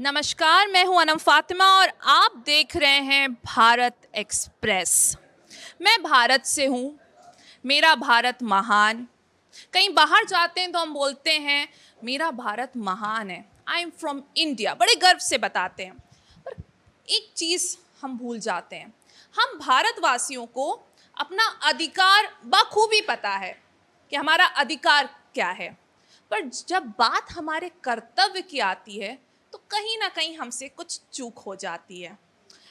नमस्कार, मैं हूं अनम फातिमा और आप देख रहे हैं भारत एक्सप्रेस। मैं भारत से हूं, मेरा भारत महान। कहीं बाहर जाते हैं तो हम बोलते हैं मेरा भारत महान है, आई एम फ्रॉम इंडिया, बड़े गर्व से बताते हैं। पर एक चीज़ हम भूल जाते हैं, हम भारतवासियों को अपना अधिकार बखूबी पता है कि हमारा अधिकार क्या है, पर जब बात हमारे कर्तव्य की आती है तो कहीं ना कहीं हमसे कुछ चूक हो जाती है।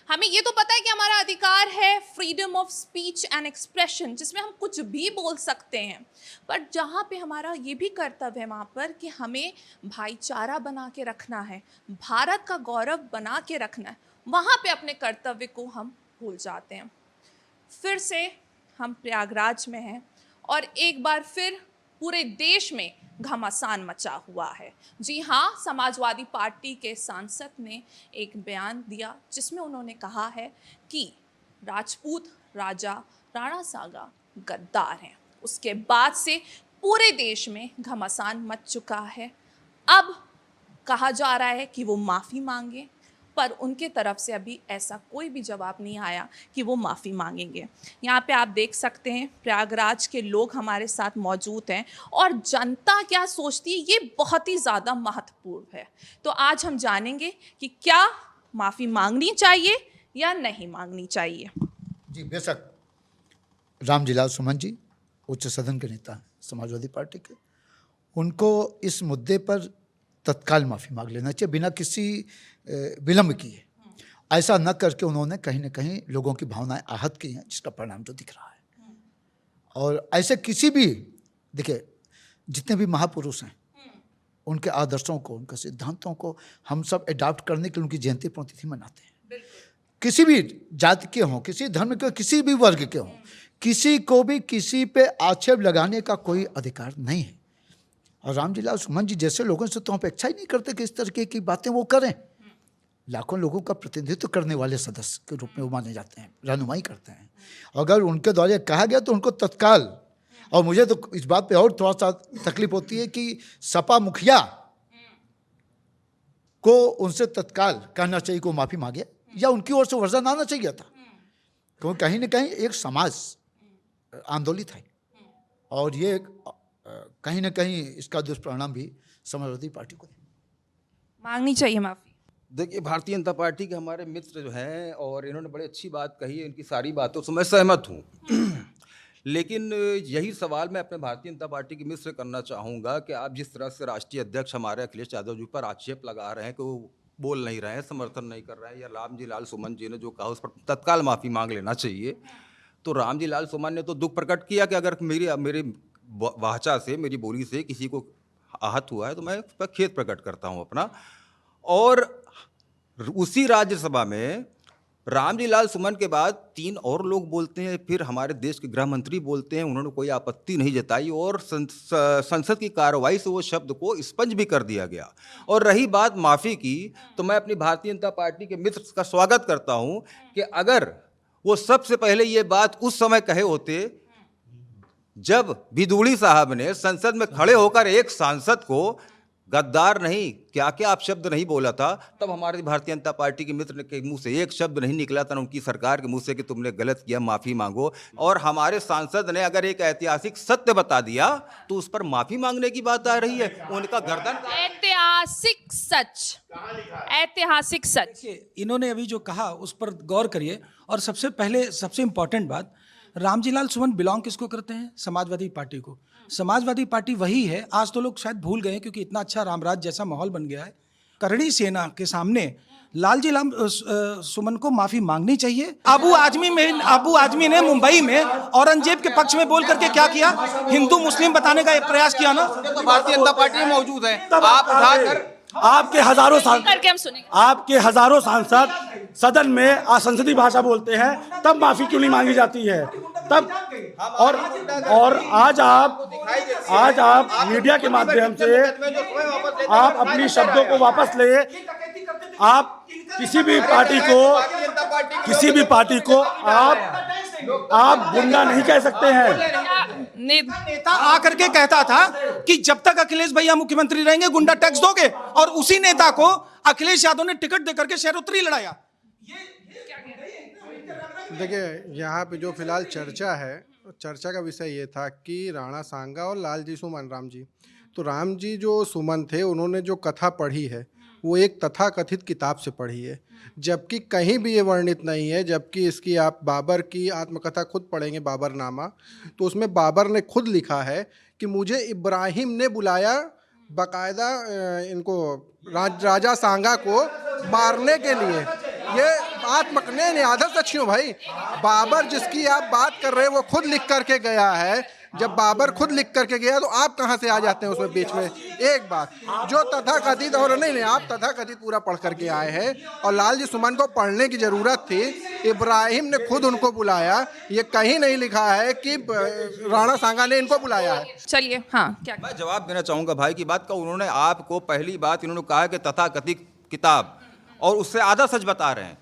हमें ये तो पता है कि हमारा अधिकार है freedom of speech and expression, जिसमें हम कुछ भी बोल सकते हैं, पर जहाँ पे हमारा ये भी कर्तव्य है वहाँ पर कि हमें भाईचारा बना के रखना है, भारत का गौरव बना के रखना है, वहाँ पे अपने कर्तव्य को हम भूल जाते हैं। फिर से हम प्रयागराज में हैं और एक बार फिर पूरे देश में घमासान मचा हुआ है। जी हाँ, समाजवादी पार्टी के सांसद ने एक बयान दिया जिसमें उन्होंने कहा है कि राजपूत राजा राणा सागा गद्दार हैं। उसके बाद से पूरे देश में घमासान मच चुका है। अब कहा जा रहा है कि वो माफ़ी मांगे, पर उनके तरफ से अभी ऐसा कोई भी जवाब नहीं आया कि वो माफ़ी मांगेंगे। यहाँ पे आप देख सकते हैं प्रयागराज के लोग हमारे साथ मौजूद हैं और जनता क्या सोचती है ये बहुत ही ज़्यादा महत्वपूर्ण है। तो आज हम जानेंगे कि क्या माफ़ी मांगनी चाहिए या नहीं मांगनी चाहिए। जी बेशक, रामजीलाल सुमन जी उच्च सदन के नेता हैं समाजवादी पार्टी के, उनको इस मुद्दे पर तत्काल माफ़ी मांग लेना चाहिए बिना किसी विलम्ब किए। ऐसा न करके उन्होंने कहीं न कहीं लोगों की भावनाएं आहत की हैं, जिसका परिणाम जो दिख रहा है। और ऐसे किसी भी, देखिए, जितने भी महापुरुष हैं उनके आदर्शों को, उनके सिद्धांतों को हम सब अडॉप्ट करने के लिए उनकी जयंती पुण्यतिथि मनाते हैं। किसी भी जाति के हों, किसी धर्म के, किसी भी वर्ग के हों, किसी को भी किसी पे आक्षेप लगाने का कोई अधिकार नहीं है। और रामजीलाल सुमन जी जैसे लोगों से तो हम अपेक्षा ही नहीं करते कि इस तरह की बातें वो करें। लाखों लोगों का प्रतिनिधित्व करने वाले सदस्य के रूप में वो माने जाते हैं, रहनुमाई करते हैं। अगर उनके द्वारा कहा गया तो उनको तत्काल, और मुझे तो इस बात पे और थोड़ा सा तकलीफ होती है कि सपा मुखिया को उनसे तत्काल कहना चाहिए कि वो माफ़ी मांगे, या उनकी ओर से वर्जन आना चाहिए था, क्योंकि कहीं ना कहीं एक समाज आंदोलित है और ये कहीं ना कहीं इसका दुष्परिणाम भी समाजवादी पार्टी को मांगनी चाहिए माफ़ी। देखिए, भारतीय जनता पार्टी के हमारे मित्र जो हैं और इन्होंने बड़ी अच्छी बात कही है, इनकी सारी बातों से मैं सहमत हूँ। लेकिन यही सवाल मैं अपने भारतीय जनता पार्टी के मित्र से करना चाहूँगा कि आप जिस तरह से राष्ट्रीय अध्यक्ष हमारे अखिलेश यादव जी पर आक्षेप लगा रहे हैं कि वो बोल नहीं रहे हैं, समर्थन नहीं कर रहे हैं, या रामजीलाल सुमन जी ने जो कहा उस पर तत्काल माफ़ी मांग लेना चाहिए, तो रामजीलाल सुमन ने तो दुख प्रकट किया कि अगर मेरी वाचा से, मेरी बोली से किसी को आहत हुआ है तो मैं उस पर खेद प्रकट करता हूँ अपना। और उसी राज्यसभा में रामजीलाल सुमन के बाद 3 और लोग बोलते हैं, फिर हमारे देश के गृह मंत्री बोलते हैं, उन्होंने कोई आपत्ति नहीं जताई और संसद की कार्रवाई से वो शब्द को स्पंज भी कर दिया गया। और रही बात माफ़ी की, तो मैं अपनी भारतीय जनता पार्टी के मित्र का स्वागत करता हूँ कि अगर वो सबसे पहले ये बात उस समय कहे होते जब भिदुड़ी साहब ने संसद में खड़े होकर एक सांसद को गद्दार नहीं, क्या क्या आप शब्द नहीं बोला था, तब हमारे भारतीय जनता पार्टी के मित्र के मुंह से एक शब्द नहीं निकला था, उनकी सरकार के मुंह से कि तुमने गलत किया, माफ़ी मांगो। और हमारे सांसद ने अगर एक ऐतिहासिक सत्य बता दिया तो उस पर माफ़ी मांगने की बात आ रही है। उनका गर्दन ऐतिहासिक सच, ऐतिहासिक सच। इन्होंने अभी जो कहा उस पर गौर करिए। और सबसे पहले सबसे इम्पोर्टेंट बात, रामजीलाल सुमन बिलोंग किसको करते हैं? समाजवादी पार्टी को। समाजवादी पार्टी वही है, आज तो लोग शायद भूल गए क्योंकि इतना अच्छा रामराज जैसा माहौल बन गया है। करणी सेना के सामने लालजी सुमन को माफी मांगनी चाहिए। अबू आजमी ने मुंबई में औरंगजेब के पक्ष में बोल करके क्या किया? हिंदू मुस्लिम बताने का एक प्रयास किया ना। तो भारतीय जनता पार्टी में मौजूद है, आप उठाकर आपके हजारों सांसद सदन में संसदीय भाषा बोलते हैं, तब माफी क्यों नहीं मांगी जाती है? तब और आज आप मीडिया के माध्यम से आप अपनी शब्दों को वापस ले। आप किसी भी पार्टी को आप गुंडा नहीं कह सकते हैं। नेता आकर के कहता था कि जब तक अखिलेश भैया मुख्यमंत्री रहेंगे गुंडा टैक्स दोगे, और उसी नेता को अखिलेश यादव ने टिकट देकर के शहरोत्तरी लड़ाया। देखिए, यहाँ पे जो फिलहाल चर्चा है, चर्चा का विषय ये था कि राणा सांगा और लालजी सुमन, राम जी, तो राम जी जो सुमन थे उन्होंने जो कथा पढ़ी है वो एक तथाकथित किताब से पढ़ी है, जबकि कहीं भी ये वर्णित नहीं है। जबकि इसकी आप बाबर की आत्मकथा खुद पढ़ेंगे, बाबरनामा, तो उसमें बाबर ने खुद लिखा है कि मुझे इब्राहिम ने बुलाया बाकायदा इनको राजा सांगा को मारने के लिए। ये नहीं आदत सच्ची हो भाई। बाबर जिसकी आप बात कर रहे हैं वो खुद लिख करके गया है। जब बाबर खुद लिख करके गया तो आप कहाँ से आ जाते हैं उसमें बीच में? एक बात जो तथाकथित, और नहीं आप तथाकथित पूरा पढ़ करके आए हैं, और लालजी सुमन को पढ़ने की जरूरत थी। इब्राहिम ने खुद उनको बुलाया, ये कहीं नहीं लिखा है कि राणा सांगा ने इनको बुलाया है। चलिए, हाँ, क्या मैं जवाब देना चाहूँगा भाई की बात का। उन्होंने आपको पहली बात इन्होंने कहा कि तथाकथित किताब, और उससे आधा सच बता रहे हैं।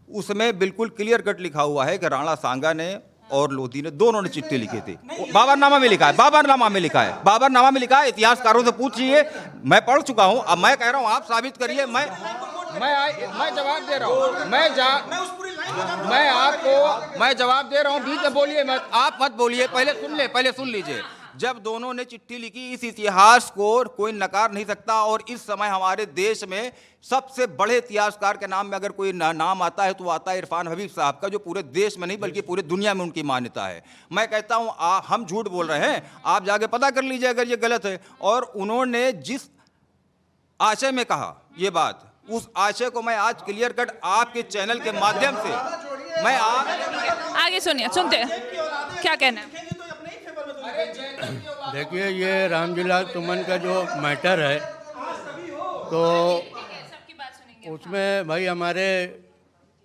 उसमें बिल्कुल क्लियर कट लिखा हुआ है कि राणा सांगा ने और लोधी ने दोनों ने चिट्ठी लिखी थी। बाबरनामा में लिखा है, बाबरनामा में लिखा है, बाबरनामा में लिखा है। इतिहासकारों से पूछिए, मैं पढ़ चुका हूं। अब मैं कह रहा हूं आप साबित करिए। मैं जवाब दे रहा हूं। मैं जवाब दे रहा हूं। बीच में बोलिए मत, आप मत बोलिए, पहले सुन लीजिए। जब दोनों ने चिट्ठी लिखी, इस इतिहास को कोई नकार नहीं सकता। और इस समय हमारे देश में सबसे बड़े इतिहासकार के नाम में अगर कोई नाम आता है तो आता है इरफान हबीब साहब का, जो पूरे देश में नहीं बल्कि पूरे दुनिया में उनकी मान्यता है। मैं कहता हूं हम झूठ बोल रहे हैं, आप जाके पता कर लीजिए अगर ये गलत है। और उन्होंने जिस आशय में कहा ये बात, उस आशय को मैं आज क्लियर कट आपके चैनल के माध्यम से मैं आगे सुनते हैं क्या कहना है। देखिए, ये रामजीलाल सुमन का जो मैटर है तो उसमें भाई हमारे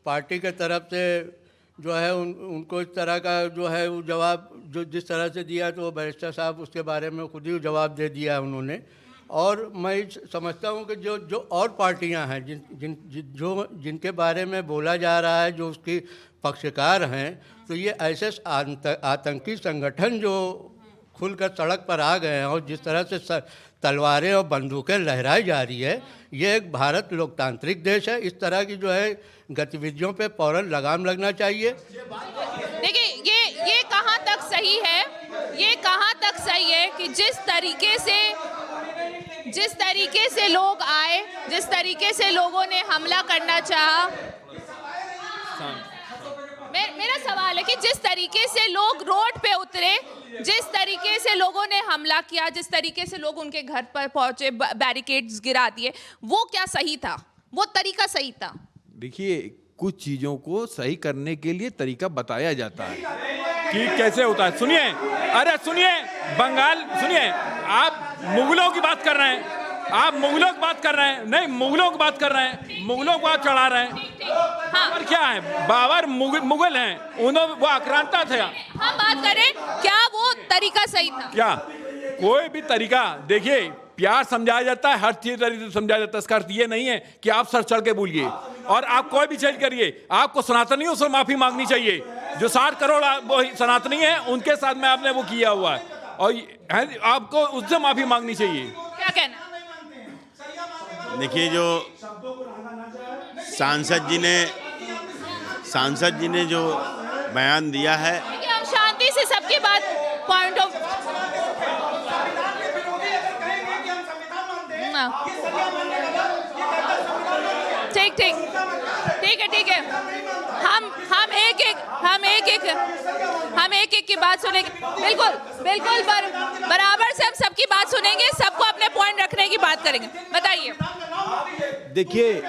पार्टी के तरफ से जो है उनको इस तरह का जो है वो जवाब जो जिस तरह से दिया, तो बैरिस्टर साहब उसके बारे में खुद ही जवाब दे दिया है उन्होंने। और मैं समझता हूँ कि जो और पार्टियां हैं जिनके बारे में बोला जा रहा है, जो उसकी पक्षकार हैं, तो ये ऐसे आतंकी संगठन जो खुलकर सड़क पर आ गए हैं और जिस तरह से तलवारें और बंदूकें लहराई जा रही है, ये एक भारत लोकतांत्रिक देश है। इस तरह की जो है गतिविधियों पे फौरन लगाम लगना चाहिए। देखिए, ये कहाँ तक सही है, ये कहाँ तक सही है कि जिस तरीके से लोग आए, जिस तरीके से लोगों ने हमला करना चाहा, मेरा सवाल है कि जिस तरीके से लोग रोड पे उतरे, जिस तरीके से लोगों ने हमला किया, जिस तरीके से लोग उनके घर पर पहुंचे, बैरिकेड्स गिरा दिए, वो क्या सही था? वो तरीका सही था? देखिए, कुछ चीज़ों को सही करने के लिए तरीका बताया जाता है कि कैसे होता है। सुनिए, अरे सुनिए, बंगाल सुनिए, आप मुगलों की बात कर रहे हैं, आप मुगलों की बात कर रहे हैं, नहीं मुगलों की बात कर रहे हैं, मुगलों को आप चढ़ा रहे हैं। हाँ। और क्या है, बाबर मुगल हैं, उन्होंने वो आक्रांता थे। हम बात करें, क्या वो तरीका सही था? क्या कोई भी तरीका, देखिए प्यार समझाया जाता है, हर चीज समझाया जाता है। इसका अर्थ ये नहीं है कि आप सर चढ़ के बोलिए और आप कोई भी चीज करिए। आपको सनातनियों से माफी मांगनी चाहिए। जो 60 करोड़ वो सनातनी है, उनके साथ में आपने वो किया हुआ है, और आपको उससे माफी मांगनी चाहिए। क्या कहना? देखिए, जो सांसद जी ने जो बयान दिया है, हम शांति से सबकी बात पॉइंट ऑफ ठीक है। हम एक एक की बात सुनेंगे। बिल्कुल बराबर से हम सबकी बात सुनेंगे, सबको अपने पॉइंट रखने की बात करेंगे। बताइए। देखिए,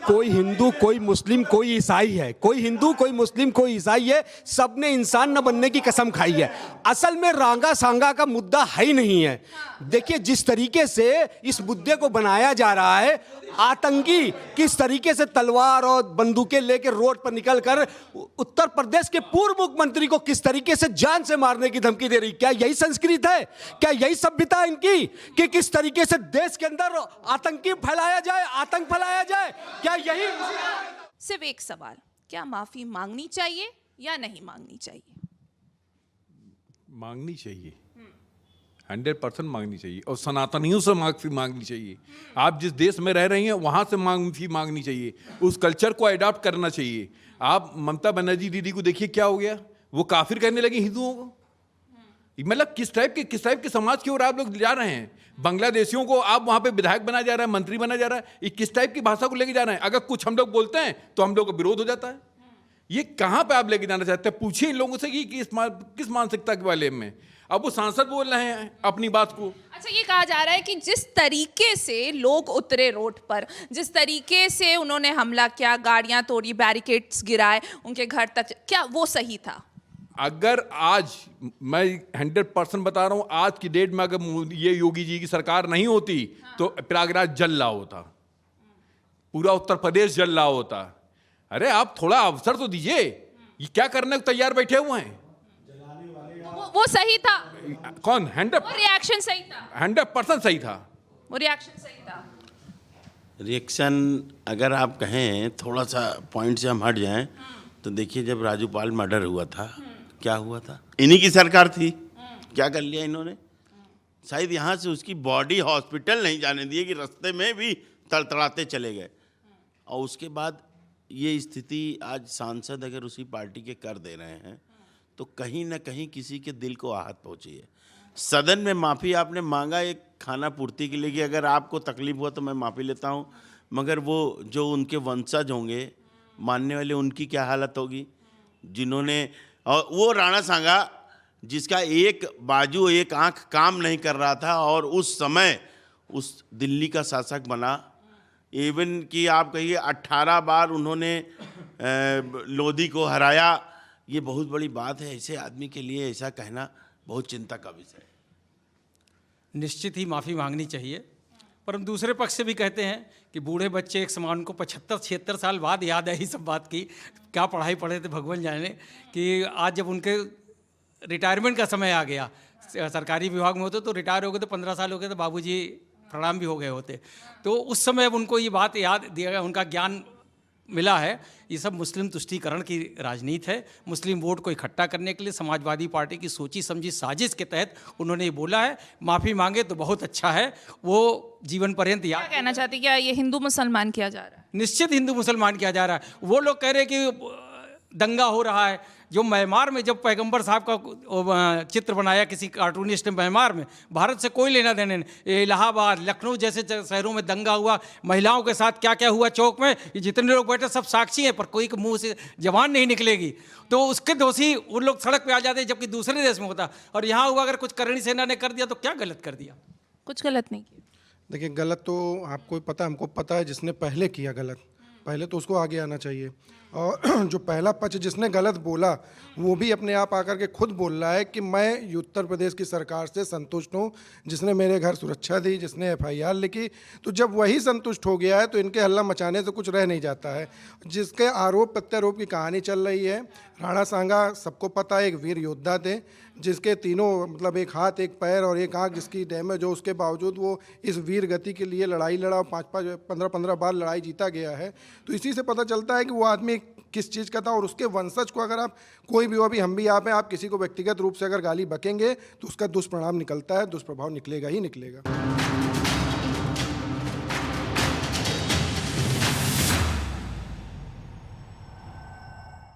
कोई हिंदू, कोई मुस्लिम, कोई ईसाई है, कोई हिंदू, कोई मुस्लिम, कोई ईसाई है, सबने इंसान न बनने की कसम खाई है। असल में रांगा सांगा का मुद्दा है ही नहीं है। देखिए, जिस तरीके से इस मुद्दे को बनाया जा रहा है, आतंकी किस तरीके से तलवार और बंदूकें लेकर रोड पर निकलकर उत्तर प्रदेश के पूर्व मुख्यमंत्री को किस तरीके से जान से मारने की धमकी दे रही, क्या यही संस्कृत है? क्या यही सभ्यता है इनकी कि किस तरीके से देश के अंदर आतंकी फैलाया जाए, आतंक फैलाया जाए? क्या यही? सिर्फ एक सवाल, क्या माफी मांगनी चाहिए या नहीं मांगनी चाहिए? मांगनी चाहिए, 100% मांगनी चाहिए, और सनातनियों से माफी मांगनी चाहिए। आप जिस देश में रह रही हैं वहाँ से माफी मांगनी चाहिए, उस कल्चर को अडॉप्ट करना चाहिए। आप ममता बनर्जी दीदी को देखिए क्या हो गया, वो काफिर कहने लगी हिंदुओं को। मतलब किस टाइप के समाज की ओर आप लोग जा रहे हैं। बांग्लादेशियों को आप वहाँ पे विधायक बनाया जा रहा है, मंत्री बनाया जा रहा है, ये किस टाइप की भाषा को लेके जा रहे हैं। अगर कुछ हम लोग बोलते हैं तो हम लोग का विरोध हो जाता है। ये कहाँ पे आप लेके जाना चाहते हैं? पूछिए इन लोगों से कि किस मानसिकता के बारे में। अब वो सांसद बोल रहे हैं अपनी बात को। अच्छा, ये कहा जा रहा है कि जिस तरीके से लोग उतरे रोड पर, जिस तरीके से उन्होंने हमला किया, गाड़ियां तोड़ी, बैरिकेड्स गिराए उनके घर तक, क्या वो सही था? अगर आज मैं 100% बता रहा हूं, आज की डेट में अगर ये योगी जी की सरकार नहीं होती तो प्रयागराज जल रहा होता, पूरा उत्तर प्रदेश जल रहा होता। अरे आप थोड़ा अवसर तो दीजिए, ये क्या करने को तैयार बैठे हुए हैं। वो सही था? कौन? वो रिएक्शन सही था? 100% सही था। वो रिएक्शन सही था? रिएक्शन अगर आप कहें थोड़ा सा पॉइंट से हम हट जाएं तो देखिए, जब राजूपाल मर्डर हुआ था क्या हुआ था? इन्हीं की सरकार थी, क्या कर लिया इन्होंने? शायद यहाँ से उसकी बॉडी हॉस्पिटल नहीं जाने दिए कि रास्ते में भी तड़तड़ाते चले गए। और उसके बाद ये स्थिति आज सांसद अगर उसी पार्टी के कर दे रहे हैं तो कहीं ना कहीं किसी के दिल को आहत पहुंची है। सदन में माफ़ी आपने मांगा एक खाना पूर्ति के लिए कि अगर आपको तकलीफ हुआ तो मैं माफ़ी लेता हूं, मगर वो जो उनके वंशज होंगे मानने वाले, उनकी क्या हालत होगी? जिन्होंने, और वो राणा सांगा जिसका एक बाजू एक आंख काम नहीं कर रहा था और उस समय उस दिल्ली का शासक बना। इवन कि आप कहिए 18 बार उन्होंने लोधी को हराया, ये बहुत बड़ी बात है। ऐसे आदमी के लिए ऐसा कहना बहुत चिंता का विषय है। निश्चित ही माफ़ी मांगनी चाहिए, पर हम दूसरे पक्ष से भी कहते हैं कि बूढ़े बच्चे एक समान, को 75-76 साल बाद याद है ये सब बात की। क्या पढ़ाई पढ़े थे भगवान जाने, कि आज जब उनके रिटायरमेंट का समय आ गया, सरकारी विभाग में होते तो रिटायर हो गए तो 15 साल हो गए तो बाबूजी प्रणाम भी हो गए होते, तो उस समय अब उनको ये बात याद दिया गया, उनका ज्ञान मिला है। ये सब मुस्लिम तुष्टीकरण की राजनीति है। मुस्लिम वोट को इकट्ठा करने के लिए समाजवादी पार्टी की सोची समझी साजिश के तहत उन्होंने ये बोला है। माफ़ी मांगे तो बहुत अच्छा है, वो जीवन पर्यंत याद। क्या कहना चाहती, क्या ये हिंदू मुसलमान किया जा रहा है? निश्चित हिंदू मुसलमान किया जा रहा है। वो लोग कह रहे हैं कि दंगा हो रहा है। जो म्यांमार में जब पैगंबर साहब का चित्र बनाया किसी कार्टूनिस्ट ने म्यांमार में, भारत से कोई लेना देने नहीं। इलाहाबाद, लखनऊ जैसे शहरों में दंगा हुआ, महिलाओं के साथ क्या क्या हुआ चौक में, ये जितने लोग बैठे सब साक्षी हैं, पर कोई के मुंह से जबान नहीं निकलेगी। तो उसके दोषी उन लोग सड़क पे आ जाते हैं, जबकि दूसरे देश में होता। और यहाँ हुआ, अगर कुछ करणी सेना ने कर दिया तो क्या गलत कर दिया? कुछ गलत नहीं किया। देखिए, गलत तो आपको पता है, हमको पता है। जिसने पहले किया गलत, पहले तो उसको आगे आना चाहिए। और जो पहला पक्ष जिसने गलत बोला, वो भी अपने आप आकर के खुद बोल रहा है कि मैं उत्तर प्रदेश की सरकार से संतुष्ट हूँ, जिसने मेरे घर सुरक्षा दी, जिसने FIR लिखी। तो जब वही संतुष्ट हो गया है तो इनके हल्ला मचाने से कुछ रह नहीं जाता है। जिसके आरोप प्रत्यारोप की कहानी चल रही है, राणा सांगा सबको पता है, एक वीर योद्धा थे, जिसके तीनों मतलब एक हाथ, एक पैर और एक आँख जिसकी डैमेज हो, उसके बावजूद वो इस वीर गति के लिए लड़ाई लड़ा, 5-15 बार लड़ाई जीता गया है। तो इसी से पता चलता है कि वो आदमी किस चीज़ का था। और उसके वंशज को अगर आप कोई भी हो, अभी हम भी आप हैं, आप किसी को व्यक्तिगत रूप से अगर गाली बकेंगे तो उसका दुष्परिणाम निकलता है, दुष्प्रभाव निकलेगा ही निकलेगा।